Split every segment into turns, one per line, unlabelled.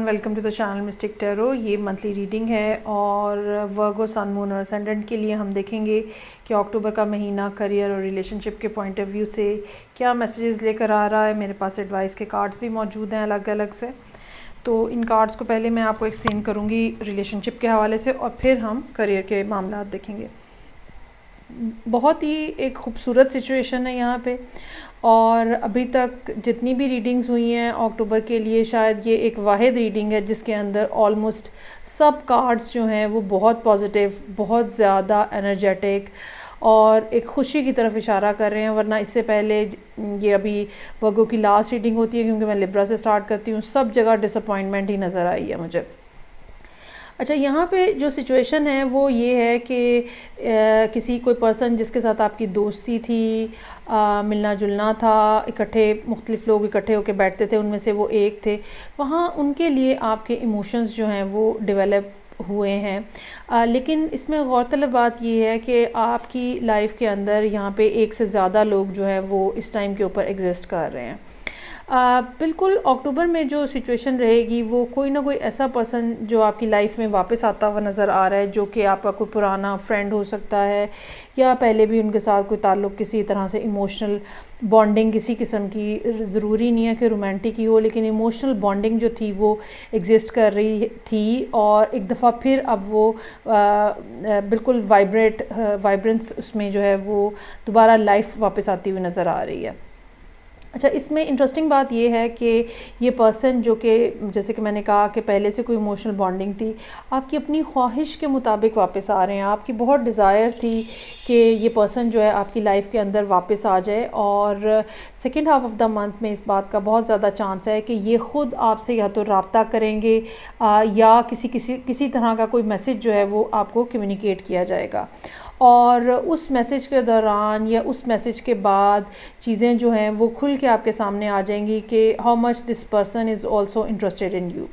Welcome to the channel Mystic Tarot. ये monthly reading है और वर्गो सन मून और असेंडेंट के लिए हम देखेंगे कि अक्टूबर का महीना करियर और रिलेशनशिप के पॉइंट ऑफ व्यू से क्या मैसेजेस लेकर आ रहा है। मेरे पास एडवाइस के कार्ड्स भी मौजूद हैं अलग अलग से, तो इन कार्ड्स को पहले मैं आपको एक्सप्लेन करूँगी रिलेशनशिप के हवाले से और फिर हम करियर के मामला देखेंगे। बहुत ही एक खूबसूरत सिचुएशन है यहाँ पे, और अभी तक जितनी भी रीडिंग्स हुई हैं अक्टूबर के लिए शायद ये एक वाहिद रीडिंग है जिसके अंदर ऑलमोस्ट सब कार्ड्स जो हैं वो बहुत पॉजिटिव, बहुत ज़्यादा एनर्जेटिक और एक खुशी की तरफ इशारा कर रहे हैं। वरना इससे पहले ये अभी वर्गो की लास्ट रीडिंग होती है, क्योंकि मैं लिब्रा से स्टार्ट करती हूँ, सब जगह डिसअपॉइंटमेंट ही नज़र आई है मुझे। अच्छा, यहाँ पे जो सिचुएशन है वो ये है कि किसी कोई पर्सन जिसके साथ आपकी दोस्ती थी, मिलना जुलना था, इकट्ठे मुख्तलिफ लोग इकट्ठे होकर बैठते थे, उनमें से वो एक थे, वहाँ उनके लिए आपके इमोशंस जो हैं वो डेवलप हुए हैं। लेकिन इसमें गौरतलब बात ये है कि आपकी लाइफ के अंदर यहाँ पे एक से ज़्यादा लोग जो हैं वो इस टाइम के ऊपर एग्जिस्ट कर रहे हैं। बिल्कुल अक्टूबर में जो सिचुएशन रहेगी वो कोई ना कोई ऐसा पर्सन जो आपकी लाइफ में वापस आता हुआ नज़र आ रहा है, जो कि आपका कोई पुराना फ्रेंड हो सकता है या पहले भी उनके साथ कोई ताल्लुक़ किसी तरह से इमोशनल बॉन्डिंग किसी किस्म की, ज़रूरी नहीं है कि रोमांटिक ही हो, लेकिन इमोशनल बॉन्डिंग जो थी वो एग्जिस्ट कर रही थी और एक दफ़ा फिर अब वो बिल्कुल वाइब्रेंस उसमें जो है वो दोबारा लाइफ वापस आती हुई नज़र आ रही है। अच्छा, इसमें इंटरेस्टिंग बात ये है कि ये पर्सन जो कि जैसे कि मैंने कहा कि पहले से कोई इमोशनल बॉन्डिंग थी, आपकी अपनी ख्वाहिश के मुताबिक वापस आ रहे हैं। आपकी बहुत डिज़ायर थी कि ये पर्सन जो है आपकी लाइफ के अंदर वापस आ जाए, और second half of the month में इस बात का बहुत ज़्यादा चांस है कि ये ख़ुद आपसे या तो रब्ता करेंगे या किसी तरह का कोई मैसेज जो है वो आपको कम्युनिकेट किया जाएगा, और उस मैसेज के दौरान या उस मैसेज के बाद चीज़ें जो हैं वो खुल के आपके सामने आ जाएंगी कि how much this person is also interested in you.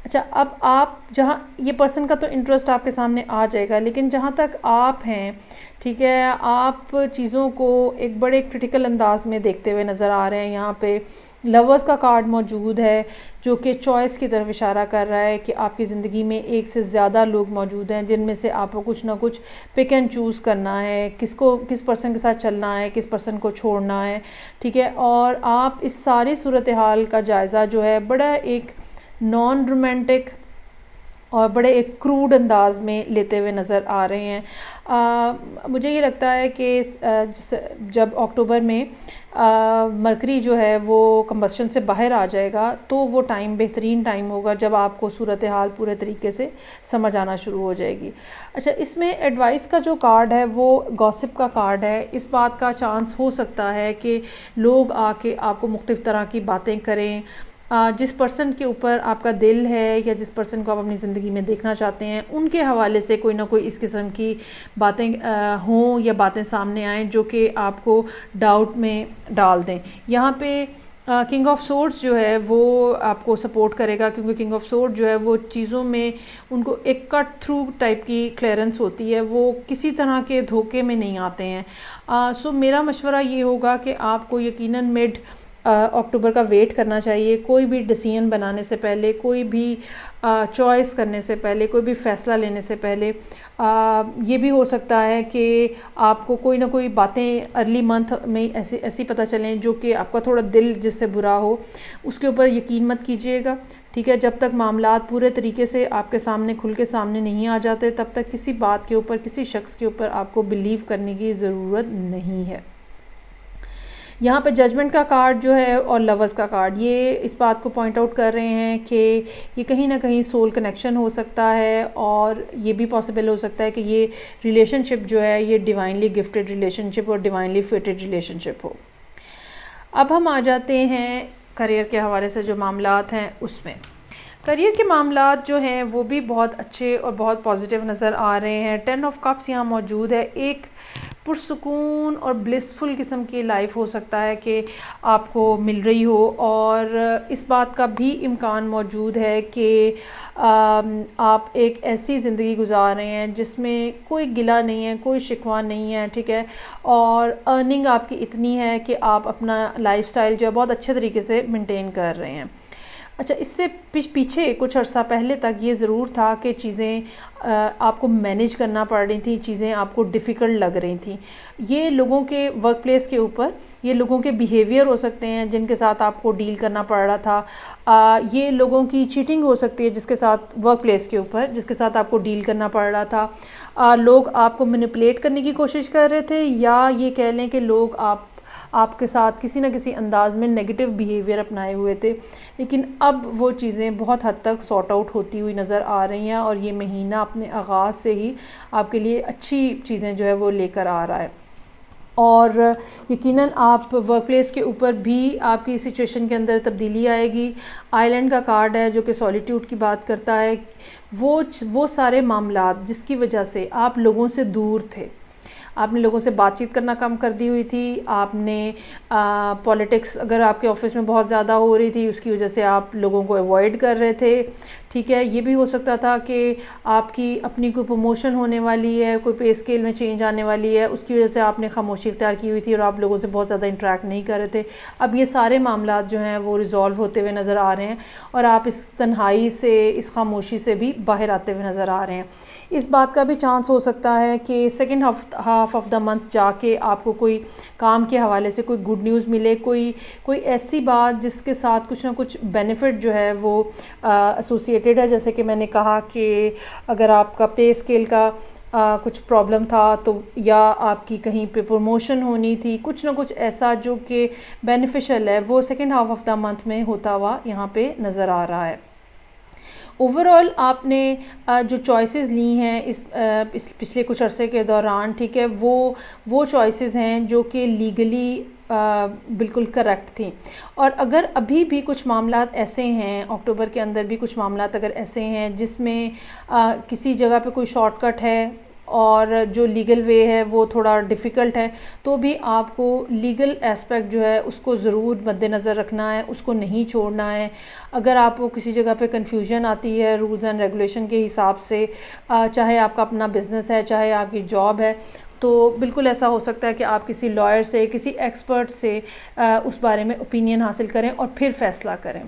अच्छा, अब आप जहाँ ये पर्सन का तो इंटरेस्ट आपके सामने आ जाएगा, लेकिन जहाँ तक आप हैं, ठीक है, आप चीज़ों को एक बड़े क्रिटिकल अंदाज में देखते हुए नज़र आ रहे हैं। यहाँ पे लवर्स का कार्ड मौजूद है जो कि चॉइस की तरफ इशारा कर रहा है कि आपकी ज़िंदगी में एक से ज़्यादा लोग मौजूद हैं जिनमें से आपको कुछ ना कुछ पिक एंड चूज़ करना है, किस पर्सन के साथ चलना है, किस पर्सन को छोड़ना है, ठीक है। और आप इस सारी सूरत हाल का जायज़ा जो है बड़ा एक नॉन रोमांटिक और बड़े एक क्रूड अंदाज में लेते हुए नज़र आ रहे हैं। मुझे ये लगता है कि जब अक्टूबर में मरकरी जो है वो कंबस्शन से बाहर आ जाएगा तो वो टाइम बेहतरीन टाइम होगा जब आपको सूरत हाल पूरे तरीके से समझ आना शुरू हो जाएगी। अच्छा, इसमें एडवाइस का जो कार्ड है वो गॉसिप का कार्ड है। इस बात का चांस हो सकता है कि लोग आके आपको मुख्तलिफ़ तरह की बातें करें, जिस पर्सन के ऊपर आपका दिल है या जिस पर्सन को आप अपनी ज़िंदगी में देखना चाहते हैं उनके हवाले से कोई ना कोई इस किस्म की बातें हों या बातें सामने आएँ जो कि आपको डाउट में डाल दें। यहाँ पे किंग ऑफ सोर्ड्स जो है वो आपको सपोर्ट करेगा, क्योंकि किंग ऑफ सोर्ड जो है वो चीज़ों में उनको एक कट थ्रू टाइप की क्लियरेंस होती है, वो किसी तरह के धोखे में नहीं आते हैं। सो मेरा मशवरा ये होगा कि आपको यकीनन मिड अक्टूबर का वेट करना चाहिए। कोई भी डिसीजन बनाने से पहले, कोई भी चॉइस करने से पहले, कोई भी फ़ैसला लेने से पहले ये भी हो सकता है कि आपको कोई ना कोई बातें अर्ली मंथ में ऐसी पता चलें जो कि आपका थोड़ा दिल जिससे बुरा हो, उसके ऊपर यकीन मत कीजिएगा, ठीक है। जब तक मामलात पूरे तरीके से आपके सामने खुल के सामने नहीं आ जाते तब तक किसी बात के ऊपर, किसी शख्स के ऊपर आपको बिलीव करने की ज़रूरत नहीं है। यहाँ पे जजमेंट का कार्ड जो है और लवर्स का कार्ड, ये इस बात को पॉइंट आउट कर रहे हैं कि ये कहीं ना कहीं सोल कनेक्शन हो सकता है, और ये भी पॉसिबल हो सकता है कि ये रिलेशनशिप जो है ये डिवाइनली गिफ्टेड रिलेशनशिप और डिवाइनली फिटेड रिलेशनशिप हो। अब हम आ जाते हैं करियर के हवाले से जो मामलात हैं उसमें। करियर के मामलात जो हैं वो भी बहुत अच्छे और बहुत पॉजिटिव नज़र आ रहे हैं। 10 ऑफ कप्स यहाँ मौजूद है। एक पुरसुकून और ब्लिसफुल किस्म की लाइफ हो सकता है कि आपको मिल रही हो, और इस बात का भी इम्कान मौजूद है कि आप एक ऐसी ज़िंदगी गुजार रहे हैं जिसमें कोई गिला नहीं है, कोई शिकवा नहीं है, ठीक है। और अर्निंग आपकी इतनी है कि आप अपना लाइफस्टाइल जो है बहुत अच्छे तरीके से मेंटेन कर रहे हैं। अच्छा, इससे पीछे कुछ अर्सा पहले तक ये ज़रूर था कि चीज़ें आपको मैनेज करना पड़ रही थी, चीज़ें आपको डिफ़िकल्ट लग रही थी। ये लोगों के वर्क प्लेस के ऊपर, ये लोगों के बिहेवियर हो सकते हैं जिनके साथ आपको डील करना पड़ रहा था। ये लोगों की चीटिंग हो सकती है जिसके साथ वर्क प्लेस के ऊपर, जिसके साथ आपको डील करना पड़ रहा था। लोग आपको मैनिपुलेट करने की कोशिश कर रहे थे, या ये कह लें कि लोग आपके साथ किसी न किसी अंदाज में नेगेटिव बिहेवियर अपनाए हुए थे। लेकिन अब वो चीज़ें बहुत हद तक सॉर्ट आउट होती हुई नज़र आ रही हैं, और ये महीना अपने आगाज़ से ही आपके लिए अच्छी चीज़ें जो है वो लेकर आ रहा है। और यकीनन आप वर्क प्लेस के ऊपर भी आपकी सिचुएशन के अंदर तब्दीली आएगी। आइलैंड का कार्ड है जो कि सॉलिट्यूड की बात करता है। वो सारे मामलात जिसकी वजह से आप लोगों से दूर थे, आपने लोगों से बातचीत करना कम कर दी हुई थी, आपने पॉलिटिक्स अगर आपके ऑफिस में बहुत ज़्यादा हो रही थी उसकी वजह से आप लोगों को अवॉइड कर रहे थे, ठीक है। ये भी हो सकता था कि आपकी अपनी कोई प्रमोशन होने वाली है, कोई पे स्केल में चेंज आने वाली है, उसकी वजह से आपने खामोशी इख्तियार की हुई थी और आप लोगों से बहुत ज़्यादा इंटरेक्ट नहीं कर रहे थे। अब ये सारे मामला जो हैं वो रिज़ॉल्व होते हुए नज़र आ रहे हैं, और आप इस तन्हाई से, इस खामोशी से भी बाहर आते हुए नज़र आ रहे हैं। इस बात का भी चांस हो सकता है कि second half of the month जाके आपको कोई काम के हवाले से कोई गुड न्यूज़ मिले, कोई ऐसी बात जिसके साथ कुछ ना कुछ बेनिफिट जो है वो एसोसिएटेड है। जैसे कि मैंने कहा कि अगर आपका पे स्केल का कुछ प्रॉब्लम था तो, या आपकी कहीं पे प्रमोशन होनी थी, कुछ ना कुछ ऐसा जो कि बेनिफिशियल है वो second half of the month में होता हुआ यहाँ पे नज़र आ रहा है। ओवरऑल आपने जो चॉइसेस ली हैं इस पिछले कुछ अरसे के दौरान, ठीक है, वो चॉइसेस हैं जो कि लीगली बिल्कुल करेक्ट थी। और अगर अभी भी कुछ मामलात ऐसे हैं, अक्टूबर के अंदर भी कुछ मामलात अगर ऐसे हैं जिसमें किसी जगह पे कोई शॉर्टकट है और जो लीगल वे है वो थोड़ा डिफ़िकल्ट है, तो भी आपको लीगल एस्पेक्ट जो है उसको ज़रूर मद्देनज़र रखना है, उसको नहीं छोड़ना है। अगर आपको किसी जगह पे कन्फ्यूजन आती है रूल्स एंड रेगुलेशन के हिसाब से, चाहे आपका अपना बिज़नेस है, चाहे आपकी जॉब है, तो बिल्कुल ऐसा हो सकता है कि आप किसी लॉयर से, किसी एक्सपर्ट से उस बारे में ओपिनियन हासिल करें और फिर फ़ैसला करें।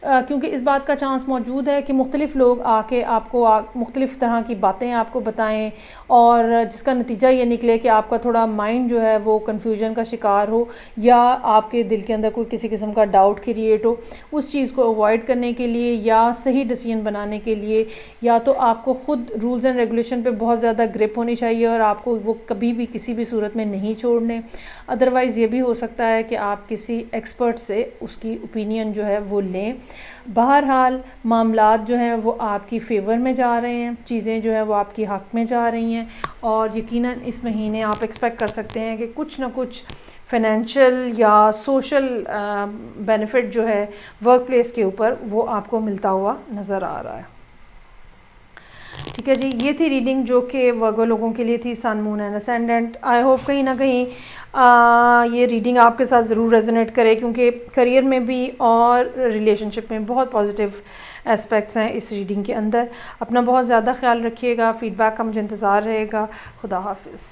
क्योंकि इस बात का चांस मौजूद है कि मुख्तलिफ़ लोग आके आपको मुख्तलिफ़ तरह की बातें आपको बताएं, और जिसका नतीजा ये निकले कि आपका थोड़ा माइंड जो है वो कन्फ्यूजन का शिकार हो, या आपके दिल के अंदर कोई किसी किस्म का डाउट क्रिएट हो। उस चीज़ को अवॉइड करने के लिए या सही डिसीजन बनाने के लिए, या तो आपको ख़ुद रूल्स एंड रेगुलेशन पे बहुत ज़्यादा ग्रिप होनी चाहिए और आपको वो कभी भी किसी भी सूरत में नहीं छोड़ने। अदरवाइज़ ये भी हो सकता है कि आप किसी एक्सपर्ट से उसकी ओपिनियन जो है वो लें। बहरहाल मामलात जो हैं वो आपकी फ़ेवर में जा रहे हैं, चीज़ें जो हैं वो आपकी हक़ में जा रही हैं, और यकीनन इस महीने आप एक्सपेक्ट कर सकते हैं कि कुछ ना कुछ फ़ाइनेंशियल या सोशल बेनिफिट जो है वर्क प्लेस के ऊपर वो आपको मिलता हुआ नज़र आ रहा है। ठीक है जी, ये थी रीडिंग जो कि वर्गो लोगों के लिए थी, sun, moon and ascendant. I hope कहीं ना कहीं ये रीडिंग आपके साथ ज़रूर रेजोनेट करे, क्योंकि करियर में भी और रिलेशनशिप में बहुत पॉजिटिव एस्पेक्ट्स हैं इस रीडिंग के अंदर। अपना बहुत ज़्यादा ख्याल रखिएगा, फ़ीडबैक का मुझे इंतज़ार रहेगा। खुदा हाफिज़।